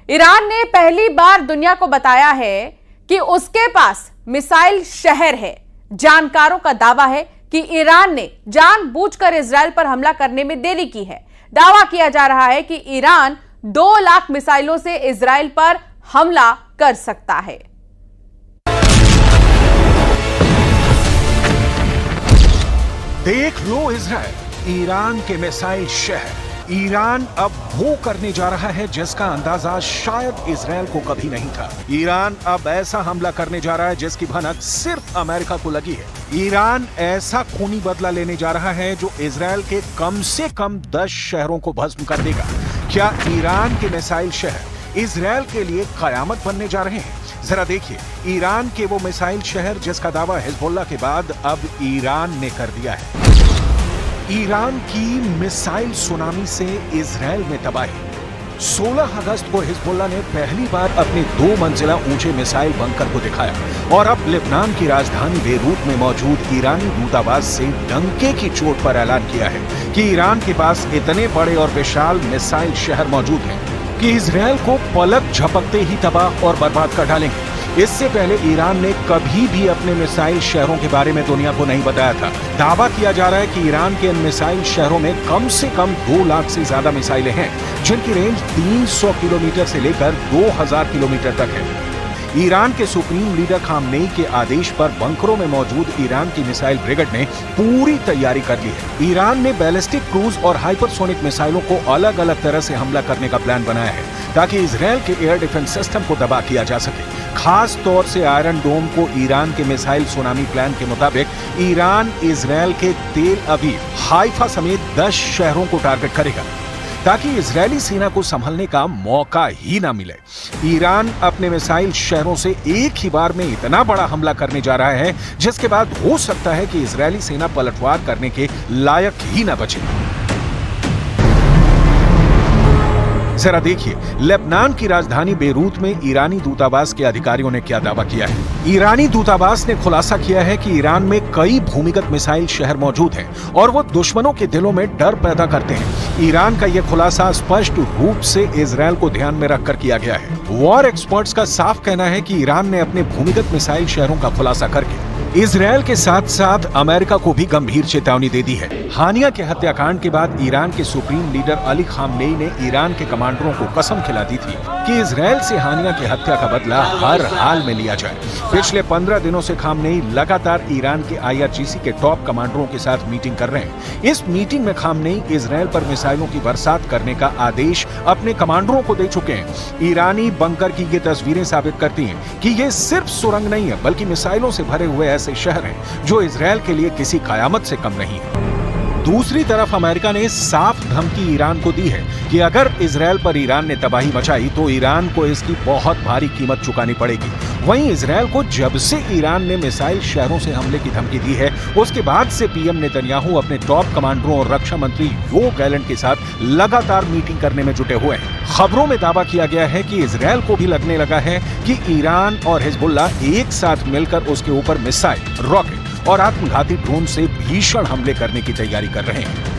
Iran ने पहली बार दुनिया को बताया है कि उसके पास मिसाइल शहर है। जानकारों का दावा है कि ईरान ने जानबूझकर इजरायल पर हमला करने में देरी की है। दावा किया जा रहा है कि ईरान 2 लाख मिसाइलों से इजरायल पर हमला कर सकता है। देख लो इजरायल, ईरान के मिसाइल शहर। ईरान अब वो करने जा रहा है जिसका अंदाजा शायद इजरायल को कभी नहीं था। ईरान अब ऐसा हमला करने जा रहा है जिसकी भनक सिर्फ अमेरिका को लगी है। ईरान ऐसा खूनी बदला लेने जा रहा है जो इजरायल के कम से कम 10 शहरों को भस्म कर देगा। क्या ईरान के मिसाइल शहर इजरायल के लिए कयामत बनने जा रहे हैं? जरा देखिए, ईरान के वो मिसाइल शहर जिसका दावा हिजबुल्लाह के बाद अब ईरान ने कर दिया है। ईरान की मिसाइल सुनामी से इजरायल में तबाही। 16 अगस्त को हिजबुल्लाह ने पहली बार अपने 2 मंजिला ऊंचे मिसाइल बंकर को दिखाया और अब लेबनान की राजधानी बेरूत में मौजूद ईरानी दूतावास से डंके की चोट पर ऐलान किया है कि ईरान के पास इतने बड़े और विशाल मिसाइल शहर मौजूद हैं कि इजरायल को पलक झपकते ही तबाह और बर्बाद कर डालेंगे। इससे पहले ईरान ने कभी भी अपने मिसाइल शहरों के बारे में दुनिया को नहीं बताया था। दावा किया जा रहा है कि ईरान के इन मिसाइल शहरों में कम से कम 2 लाख से ज्यादा मिसाइलें हैं, जिनकी रेंज 300 किलोमीटर से लेकर 2000 किलोमीटर तक है। ईरान के सुप्रीम लीडर खामनेई के आदेश पर बंकरों में मौजूद ईरान की मिसाइल ब्रिगेड ने पूरी तैयारी कर ली है। ईरान ने बैलिस्टिक क्रूज और हाइपरसोनिक मिसाइलों को अलग अलग तरह से हमला करने का प्लान बनाया है ताकि इजरायल के एयर डिफेंस सिस्टम को तबाह किया जा सके। खास तौर से आयरन डोम को ईरान के मिसाइल सुनामी प्लान के मुताबिक ईरान इजरायल के तेल अवीव, हाइफा समेत 10 शहरों को टारगेट करेगा ताकि इजरायली सेना को संभलने का मौका ही ना मिले। ईरान अपने मिसाइल शहरों से एक ही बार में इतना बड़ा हमला करने जा रहा है जिसके बाद हो सकता है कि इजरायली सेना पलटवार करने के लायक ही ना बचे। जरा देखिए, लेबनान की राजधानी बेरूत में ईरानी दूतावास के अधिकारियों ने क्या दावा किया है। ईरानी दूतावास ने खुलासा किया है कि ईरान में कई भूमिगत मिसाइल शहर मौजूद हैं और वो दुश्मनों के दिलों में डर पैदा करते हैं। ईरान का यह खुलासा स्पष्ट रूप से इजरायल को ध्यान में रखकर किया गया है। वॉर एक्सपर्ट्स का साफ कहना है कि ईरान ने अपने भूमिगत मिसाइल शहरों का खुलासा करके इजरायल के साथ साथ अमेरिका को भी गंभीर चेतावनी दे दी है। हानिया के हत्याकांड के बाद ईरान के सुप्रीम लीडर अली खामनेई ने ईरान के कमांडरों को कसम खिला दी थी कि इजरायल से हानिया की हत्या का बदला हर हाल में लिया जाए। पिछले 15 दिनों से खामनेई लगातार ईरान के IRGC के टॉप कमांडरों के साथ मीटिंग कर रहे हैं। इस मीटिंग में खामनेई इजरायल पर मिसाइलों की बरसात करने का आदेश अपने कमांडरों को दे चुके हैं। ईरानी बंकर की ये तस्वीरें साबित करती हैं कि ये सिर्फ सुरंग नहीं है बल्कि मिसाइलों से भरे हुए ऐसे शहर हैं जो इजरायल के लिए किसी कयामत से कम नहीं है। दूसरी तरफ अमेरिका ने साफ धमकी ईरान को दी है कि अगर इजरायल पर ईरान ने तबाही मचाई तो ईरान को इसकी बहुत भारी कीमत चुकानी पड़ेगी। वहीं इजरायल को जब से ईरान ने मिसाइल शहरों से हमले की धमकी दी है उसके बाद से पीएम नेतन्याहू अपने टॉप कमांडरों और रक्षा मंत्री योव गैलेंट के साथ लगातार मीटिंग करने में जुटे हुए हैं। खबरों में दावा किया गया है कि इजरायल को भी लगने लगा है कि ईरान और हिजबुल्लाह एक साथ मिलकर उसके ऊपर मिसाइल, रॉकेट और आत्मघाती ड्रोन से भीषण हमले करने की तैयारी कर रहे हैं।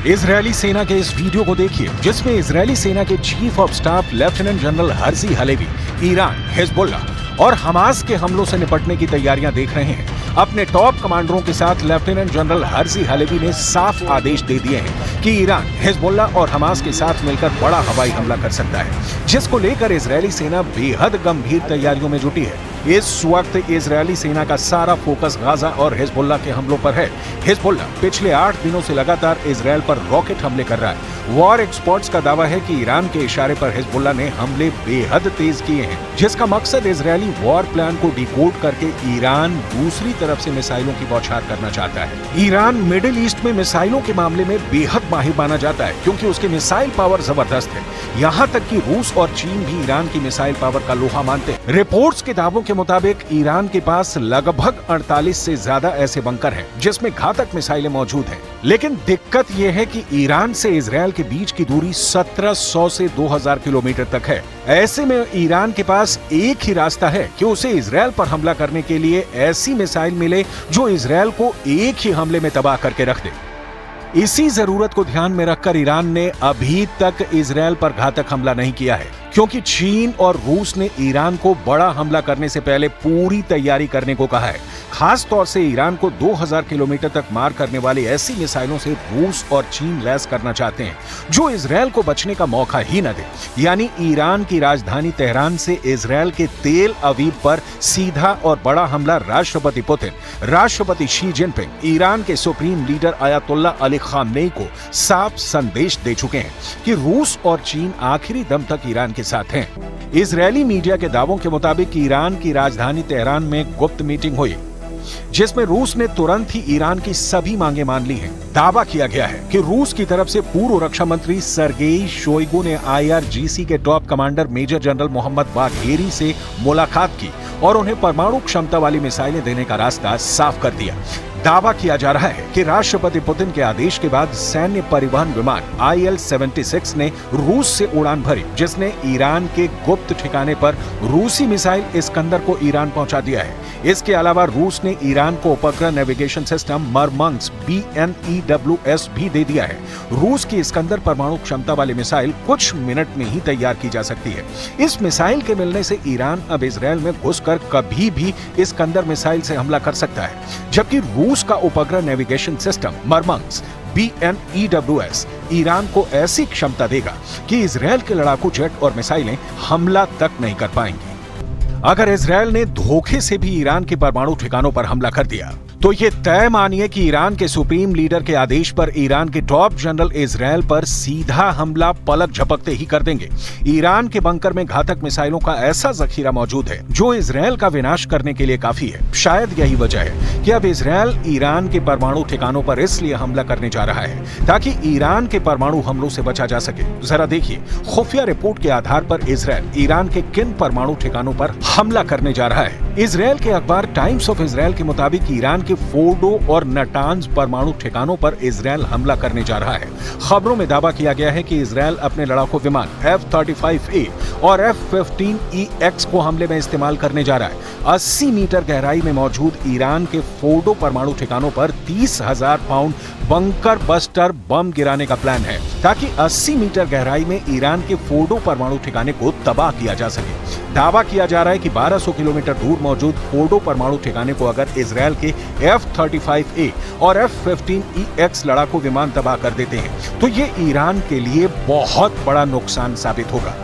इजरायली सेना के इस वीडियो को देखिए जिसमें इजरायली सेना के chief of staff lieutenant general Herzi Halevi Iran, Hezbollah और हमास के हमलों से निपटने की तैयारियां देख रहे हैं। अपने टॉप कमांडरों के साथ लेफ्टिनेंट जनरल हर्जी हलेवी ने साफ आदेश दे दिए हैं कि ईरान, हिजबुल्लाह और हमास के साथ मिलकर बड़ा हवाई हमला कर सकता है, जिसको लेकर इजरायली सेना बेहद गंभीर तैयारियों में जुटी है। इस वक्त इजरायली सेना का सारा फोकस गाजा और हिजबुल्लाह के हमलों पर है। हिजबुल्लाह पिछले 8 दिनों से लगातार इजरायल पर रॉकेट हमले कर रहा है। वॉर एक्सपर्ट्स का दावा है कि ईरान के इशारे पर हिजबुल्लाह ने हमले बेहद तेज किए हैं, जिसका मकसद इजरायली वॉर प्लान को डिकोड करके ईरान दूसरी तरफ से मिसाइलों की बौछार करना चाहता है। ईरान मिडिल ईस्ट में मिसाइलों के मामले में बेहद माहिर माना जाता है क्योंकि उसकी मिसाइल पावर जबरदस्त है। यहाँ तक कि रूस और चीन भी ईरान की मिसाइल पावर का लोहा मानते हैं। रिपोर्ट्स के दावों के मुताबिक ईरान के पास लगभग 48 से ज्यादा ऐसे बंकर हैं जिसमें घातक मिसाइलें मौजूद हैं। लेकिन दिक्कत यह है कि ईरान से इजरायल के बीच की दूरी 1700 से 2000 किलोमीटर तक है। ऐसे में ईरान के पास एक ही रास्ता है कि उसे इजरायल पर हमला करने के लिए ऐसी मिसाइल मिले जो इजरायल को एक ही हमले में तबाह करके रख दे। इसी जरूरत को ध्यान में रखकर ईरान ने अभी तक इजरायल पर घातक हमला नहीं किया है। क्योंकि चीन और रूस ने ईरान को बड़ा हमला करने से पहले पूरी तैयारी करने को कहा है। खास तौर से ईरान को 2000 किलोमीटर तक मार करने वाली ऐसी मिसाइलों से रूस और चीन लैस करना चाहते हैं जो इजरायल को बचने का मौका ही न दे। यानी ईरान की राजधानी तेहरान से इजरायल के तेल अवीव पर सीधा और बड़ा हमला राष्ट्रपति पुतिन, राष्ट्रपति शी जिनपिंग, ईरान के supreme leader Ayatollah Ali Khamenei को साफ संदेश दे चुके हैं कि रूस और चीन आखिरी दम तक ईरान के साथ हैं। इजरायली मीडिया के दावों के मुताबिक ईरान की राजधानी तेहरान में गुप्त मीटिंग हुई जिसमें रूस ने तुरंत ही ईरान की सभी मांगे मान ली हैं। दावा किया गया है कि रूस की तरफ से पूर्व रक्षा मंत्री सर्गेई शोइगु ने IRGC के top commander major general Mohammad Bagheri से मुलाकात की और उन्हें परमाणु क्षमता वाली मिसाइलें देने का रास्ता साफ कर दिया। दावा किया जा रहा है कि राष्ट्रपति पुतिन के आदेश के बाद सैन्य परिवहन विमान IL-76 ने रूस से उड़ान भरी, जिसने ईरान के गुप्त ठिकाने पर रूसी मिसाइल इस्कंदर को ईरान पहुंचा दिया है। इसके अलावा रूस ने ईरान को उपग्रह नेविगेशन सिस्टम मरमंग्स BNEWS भी दे दिया है। रूस की इस्कंदर परमाणु क्षमता वाली मिसाइल कुछ मिनट में ही तैयार की जा सकती है। इस मिसाइल के मिलने से ईरान अब इजरायल में घुसकर कभी भी इस्कंदर मिसाइल से हमला कर सकता है, जबकि रूस का उपग्रह नेविगेशन सिस्टम मरमंग्स BNEWS ईरान को ऐसी क्षमता देगा कि इजरायल के लड़ाकू जेट और मिसाइलें हमला तक नहीं कर पाएंगी। अगर इजरायल ने धोखे से भी ईरान के परमाणु ठिकानों पर हमला कर दिया तो ये तय मानिए कि ईरान के सुप्रीम लीडर के आदेश पर ईरान के टॉप जनरल इजरायल पर सीधा हमला पलक झपकते ही कर देंगे। ईरान के बंकर में घातक मिसाइलों का ऐसा जखीरा मौजूद है जो इजरायल का विनाश करने के लिए काफी है। शायद यही वजह है कि अब इजरायल ईरान के परमाणु ठिकानों पर इसलिए हमला करने जा रहा है ताकि ईरान के परमाणु हमलों से बचा जा सके। जरा देखिए, खुफिया रिपोर्ट के आधार पर इजरायल ईरान के किन परमाणु ठिकानों पर हमला करने जा रहा है। इजरायल के अखबार टाइम्स ऑफ इजरायल के मुताबिक ईरान के फोर्डो और नटांज परमाणु ठिकानों पर इजरायल हमला करने जा रहा है। खबरों में दावा किया गया है कि इजरायल अपने लड़ाकू विमान F-35A और F-15EX को हमले में इस्तेमाल करने जा रहा है। 80 मीटर गहराई में मौजूद ईरान के फोर्डो परमाणु ठिकानों पर 30,000 पाउंड बंकर बस्टर बम गिराने का प्लान है ताकि 80 मीटर गहराई में ईरान के फोर्डो परमाणु ठिकाने को तबाह किया जा सके। दावा किया जा रहा है कि 1200 किलोमीटर दूर मौजूद फोर्डो परमाणु ठिकाने को अगर इजरायल के F-35A और F-15EX लड़ाकू विमान तबाह कर देते हैं तो ये ईरान के लिए बहुत बड़ा नुकसान साबित होगा।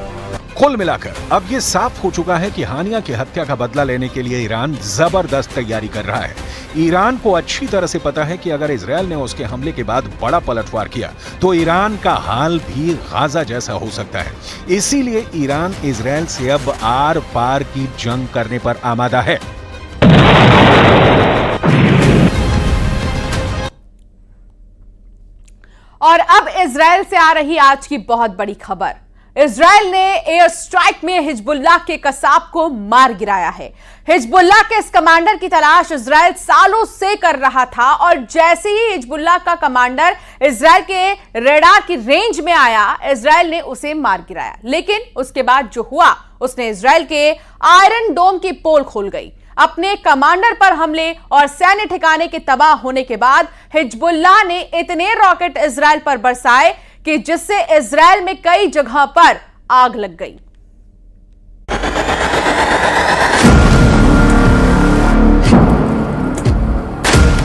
कुल मिलाकर अब ये साफ हो चुका है कि हानिया की हत्या का बदला लेने के लिए ईरान जबरदस्त तैयारी कर रहा है। ईरान को अच्छी तरह से पता है कि अगर इजरायल ने उसके हमले के बाद बड़ा पलटवार किया तो ईरान का हाल भी गाजा जैसा हो सकता है। इसीलिए ईरान इजरायल से अब आर पार की जंग करने पर आमादा है। और अब इजरायल से आ रही आज की बहुत बड़ी खबर। इजरायल ने एयर स्ट्राइक में हिजबुल्लाह के कसाब को मार गिराया है। हिजबुल्लाह के इस कमांडर की तलाश इजरायल सालों से कर रहा था और जैसे ही हिजबुल्लाह का कमांडर इजरायल के रडार की रेंज में आया, इजरायल ने उसे मार गिराया। लेकिन उसके बाद जो हुआ, उसने इजरायल के आयरन डोम की पोल खोल गई। अपने कमांडर पर हमले और सैन्य ठिकाने के तबाह होने के बाद हिजबुल्लाह ने इतने रॉकेट इजरायल पर बरसाए कि जिससे इजरायल में कई जगह पर आग लग गई।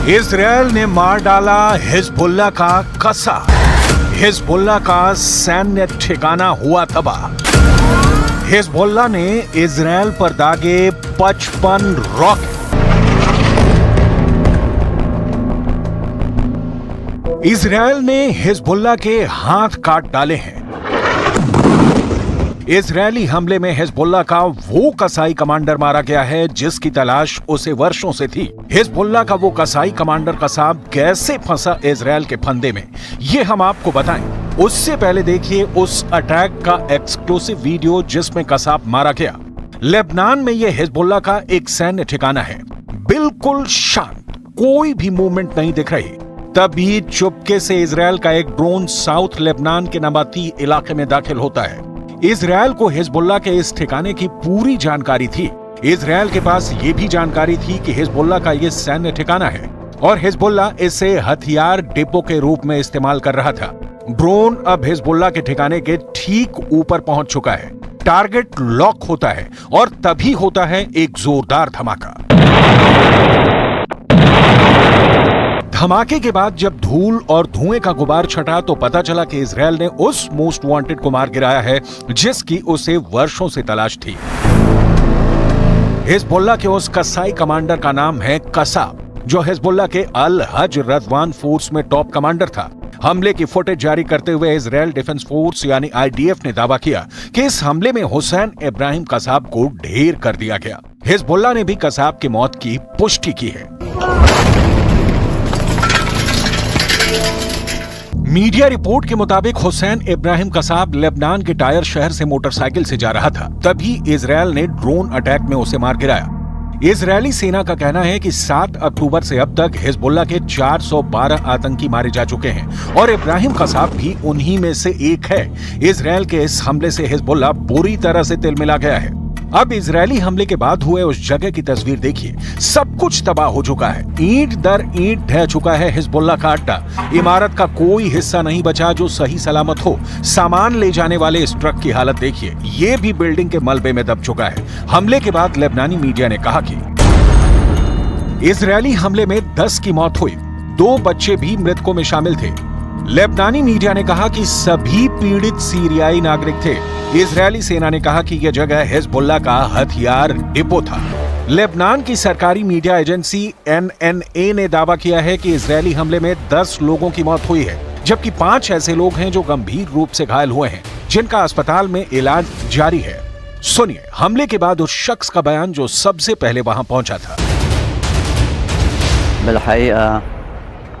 इजरायल ने मार डाला हिजबुल्लाह का कसा। हिजबुल्लाह का सैन्य ठिकाना हुआ तबाह। हिजबुल्लाह ने इजरायल पर दागे 55 रॉकेट। इजरायल ने हिजबुल्लाह के हाथ काट डाले हैं। इजरायली हमले में हिजबुल्लाह का वो कसाई कमांडर मारा गया है जिसकी तलाश उसे वर्षों से थी। हिजबुल्लाह का वो कसाई कमांडर कसाब कैसे फंसा इजरायल के फंदे में, ये हम आपको बताएं। उससे पहले देखिए उस अटैक का एक्सक्लूसिव वीडियो जिसमें कसाब मारा गया। लेबनान में यह हिजबुल्लाह का एक सैन्य ठिकाना है, बिल्कुल शांत, कोई भी मूवमेंट नहीं दिख रही। तभी चुपके से इजरायल का एक ड्रोन साउथ लेबनान के नबाती इलाके में दाखिल होता है। इजरायल को हिजबुल्लाह के इस ठिकाने की पूरी जानकारी थी। इजरायल के पास ये भी जानकारी थी कि हिजबुल्लाह का ये सैन्य ठिकाना है और हिजबुल्लाह इसे हथियार डिपो के रूप में इस्तेमाल कर रहा था। ड्रोन अब हिजबुल्लाह के ठिकाने के ठीक ऊपर पहुंच चुका है। टारगेट लॉक होता है और तभी होता है एक जोरदार धमाका। धमाके के बाद जब धूल और धुएं का गुबार छटा तो पता चला कि इजरायल ने उस मोस्ट वांटेड को मार गिराया है जिसकी उसे वर्षों से तलाश थी। हिजबुल्लाह के उस कसाई कमांडर का नाम है कसाब, जो हिजबुल्लाह के अल हज रज़वान फोर्स में टॉप कमांडर था। हमले की फुटेज जारी करते हुए इजरायल डिफेंस फोर्स यानी IDF ने दावा किया कि इस हमले में हुसैन इब्राहिम कसाब को ढेर कर दिया गया। हिजबुल्लाह ने भी कसाब की मौत की पुष्टि की है। मीडिया रिपोर्ट के मुताबिक हुसैन इब्राहिम कसाब लेबनान के टायर शहर से मोटरसाइकिल से जा रहा था, तभी इजरायल ने ड्रोन अटैक में उसे मार गिराया। इजरायली सेना का कहना है कि 7 अक्टूबर से अब तक हिजबुल्लाह के 412 आतंकी मारे जा चुके हैं और इब्राहिम कसाब भी उन्हीं में से एक है। इजरायल के इस हमले से हिजबुल्लाह बुरी तरह से तिलमिला गया है। अब इजरायली हमले के बाद हुए उस जगह की तस्वीर देखिए, सब कुछ तबाह हो चुका है। ईंट दर ईंट ढह चुका है हिजबुल्लाह का अड्डा। इमारत का कोई हिस्सा नहीं बचा जो सही सलामत हो। सामान ले जाने वाले इस ट्रक की हालत देखिए, ये भी बिल्डिंग के मलबे में दब चुका है। हमले के बाद लेबनानी मीडिया ने कहा कि इजरायली हमले में 10 की मौत हुई, 2 बच्चे भी मृतकों में शामिल थे। लेबनानी मीडिया ने कहा कि सभी पीड़ित सीरियाई नागरिक थे। इजरायली सेना ने कहा कि यह जगह हिजबुल्लाह का हथियार डिपो था। लेबनान की सरकारी मीडिया एजेंसी NNA ने दावा किया है कि इजरायली हमले में 10 लोगों की मौत हुई है, जबकि 5 ऐसे लोग हैं जो गंभीर रूप से घायल हुए हैं, जिनका अस्पताल में इलाज जारी है। सुनिए हमले के बाद उस शख्स का बयान जो सबसे पहले वहां पहुंचा था।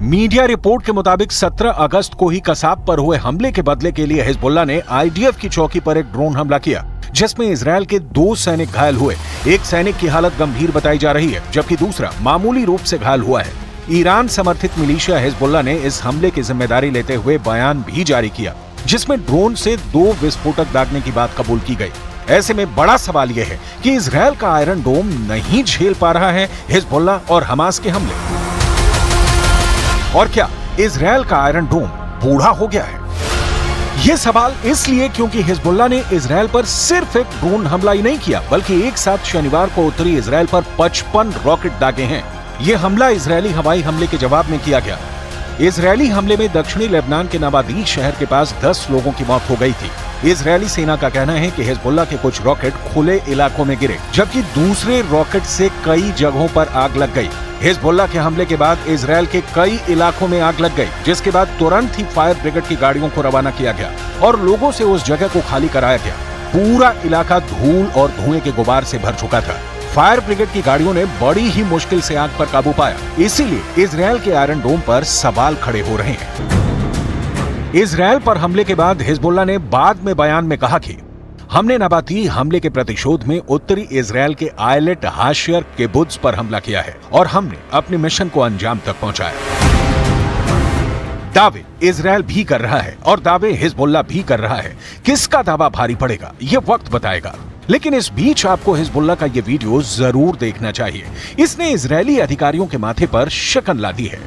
मीडिया रिपोर्ट के मुताबिक 17 अगस्त को ही कसाब पर हुए हमले के बदले के लिए हिजबुल्लाह ने IDF की चौकी पर एक ड्रोन हमला किया, जिसमें इजरायल के 2 सैनिक घायल हुए। एक सैनिक की हालत गंभीर बताई जा रही है, जबकि दूसरा मामूली रूप से घायल हुआ है। ईरान समर्थित मिलिशिया हिजबुल्लाह ने इस हमले की जिम्मेदारी लेते हुए बयान भी जारी किया, जिसमें ड्रोन से 2 विस्फोटक दागने की बात कबूल की गई। ऐसे में बड़ा सवाल यह है कि इजरायल का आयरन डोम नहीं झेल पा रहा है हिजबुल्लाह और हमास के हमले। और क्या इजरायल का आयरन डोम बूढ़ा हो गया है? यह सवाल इसलिए क्योंकि हिजबुल्लाह ने इजरायल पर सिर्फ एक ड्रोन हमला ही नहीं किया, बल्कि एक साथ शनिवार को उत्तरी इजरायल पर 55 रॉकेट दागे हैं। यह हमला इजरायली हवाई हमले के जवाब में किया गया। इजरायली हमले में दक्षिणी लेबनान के नबादीश शहर के पास 10 लोगों की मौत हो गई थी। इजरायली सेना का कहना है कि हिजबुल्लाह के कुछ रॉकेट खुले इलाकों में गिरे, जबकि दूसरे रॉकेट से कई जगहों पर आग लग गई। हिजबुल्लाह के हमले के बाद इजरायल के कई इलाकों में आग लग गई, जिसके बाद तुरंत ही फायर ब्रिगेड की गाड़ियों को रवाना किया गया और लोगों से उस जगह को खाली कराया गया। पूरा इलाका धूल और धुएं के गुबार से भर चुका था। फायर ब्रिगेड की गाड़ियों ने बड़ी ही मुश्किल से आग पर काबू पाया। इसीलिए इजरायल के आयरन डोम पर सवाल खड़े हो रहे हैं। इजरायल पर हमले के बाद हिजबुल्लाह ने बाद में बयान में कहा कि हमने नबाती हमले के प्रतिशोध में उत्तरी इजरायल के आयलेट हाशियर किबुत्ज पर हमला किया है और हमने अपने मिशन को अंजाम तक पहुंचाया। दावे इजरायल भी कर रहा है और दावे हिजबुल्लाह भी कर रहा है। किसका दावा भारी पड़ेगा ये वक्त बताएगा, लेकिन इस बीच आपको हिजबुल्लाह का ये वीडियो जरूर देखना चाहिए। इसने इजरायली अधिकारियों के माथे पर शिकन ला दी है।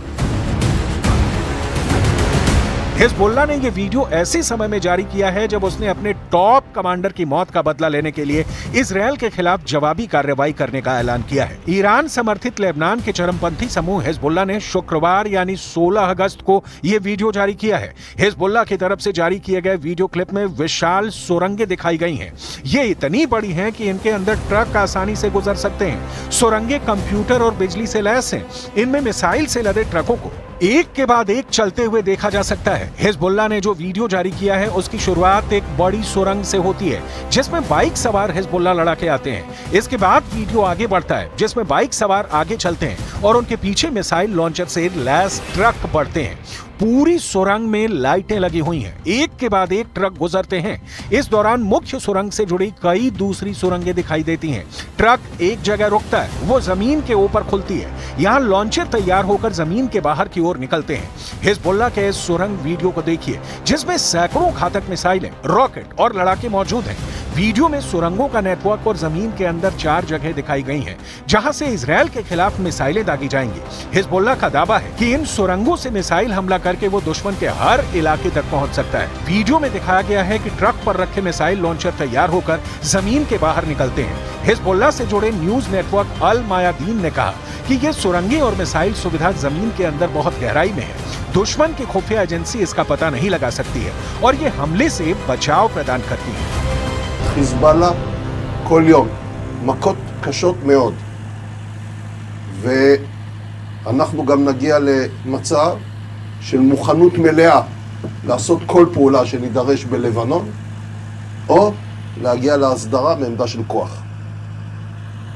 हिजबुल्लाह ने यह वीडियो ऐसे समय में जारी किया है जब उसने अपने टॉप कमांडर की मौत का बदला लेने के लिए इजरायल के खिलाफ जवाबी कार्रवाई करने का ऐलान किया है। ईरान समर्थित लेबनान के चरमपंथी समूह हिजबुल्लाह ने शुक्रवार यानी 16 अगस्त को यह वीडियो जारी किया है। हिजबुल्लाह की तरफ से जारी किए गए वीडियो क्लिप में विशाल सुरंगें दिखाई गई हैं। ये इतनी बड़ी हैं कि इनके अंदर ट्रक आसानी से गुजर सकते हैं। सुरंगें कंप्यूटर और बिजली से लैस हैं। इनमें मिसाइल से लदे ट्रकों को एक के बाद एक चलते हुए देखा जा सकता है। हिजबुल्लाह ने जो वीडियो जारी किया है उसकी शुरुआत एक बड़ी सुरंग से होती है जिसमें बाइक सवार हिजबुल्लाह लड़ाके आते हैं। इसके बाद वीडियो आगे बढ़ता है जिसमें बाइक सवार आगे चलते हैं और उनके पीछे मिसाइल लॉन्चर से लैस ट्रक बढ़ते हैं। पूरी सुरंग में लाइटें लगी हुई हैं, एक के बाद एक ट्रक गुजरते हैं। इस दौरान मुख्य सुरंग से जुड़ी कई दूसरी सुरंगें दिखाई देती हैं। ट्रक एक जगह रुकता है, वो जमीन के ऊपर खुलती है। यहाँ लॉन्चर तैयार होकर जमीन के बाहर की ओर निकलते हैं। हिजबुल्लाह के इस सुरंग वीडियो को देखिए जिसमें सैकड़ों घातक मिसाइलें, रॉकेट और लड़ाके मौजूद हैं। वीडियो में सुरंगों का नेटवर्क और जमीन के अंदर 4 जगह दिखाई गई हैं जहां से इजरायल के खिलाफ मिसाइलें दागी जाएंगी। हिजबुल्लाह का दावा है कि इन सुरंगों से मिसाइल हमला करके वो दुश्मन के हर इलाके तक पहुंच सकता है। वीडियो में दिखाया गया है कि ट्रक पर रखे मिसाइल लॉन्चर तैयार होकर जमीन के बाहर निकलते हैं। हिजबुल्लाह से जुड़े न्यूज नेटवर्क अल मायादीन ने कहा कि ये सुरंगें और मिसाइल सुविधा जमीन के अंदर बहुत गहराई में है। दुश्मन की खुफिया एजेंसी इसका पता नहीं लगा सकती है और ये हमले से बचाव प्रदान करती है। חיזבאללה כל יום מכות קשות מאוד, ואנחנו גם נגיע למצב של מוכנות מלאה לעשות כל פעולה שנידרש בלבנון או להגיע להסדרה מעמדה של כוח.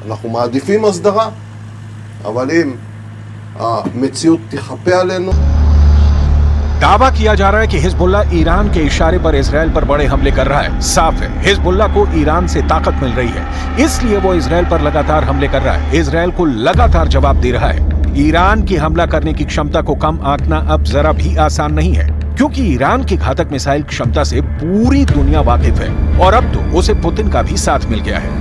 אנחנו מעדיפים הסדרה, אבל אם המציאות תחפה עלינו, दावा किया जा रहा है कि हिजबुल्लाह ईरान के इशारे पर इजरायल पर बड़े हमले कर रहा है। साफ है हिजबुल्लाह को ईरान से ताकत मिल रही है, इसलिए वो इजरायल पर लगातार हमले कर रहा है, इजरायल को लगातार जवाब दे रहा है। ईरान की हमला करने की क्षमता को कम आंकना अब जरा भी आसान नहीं है क्योंकि ईरान की घातक मिसाइल क्षमता से पूरी दुनिया वाकिफ है और अब तो उसे पुतिन का भी साथ मिल गया है।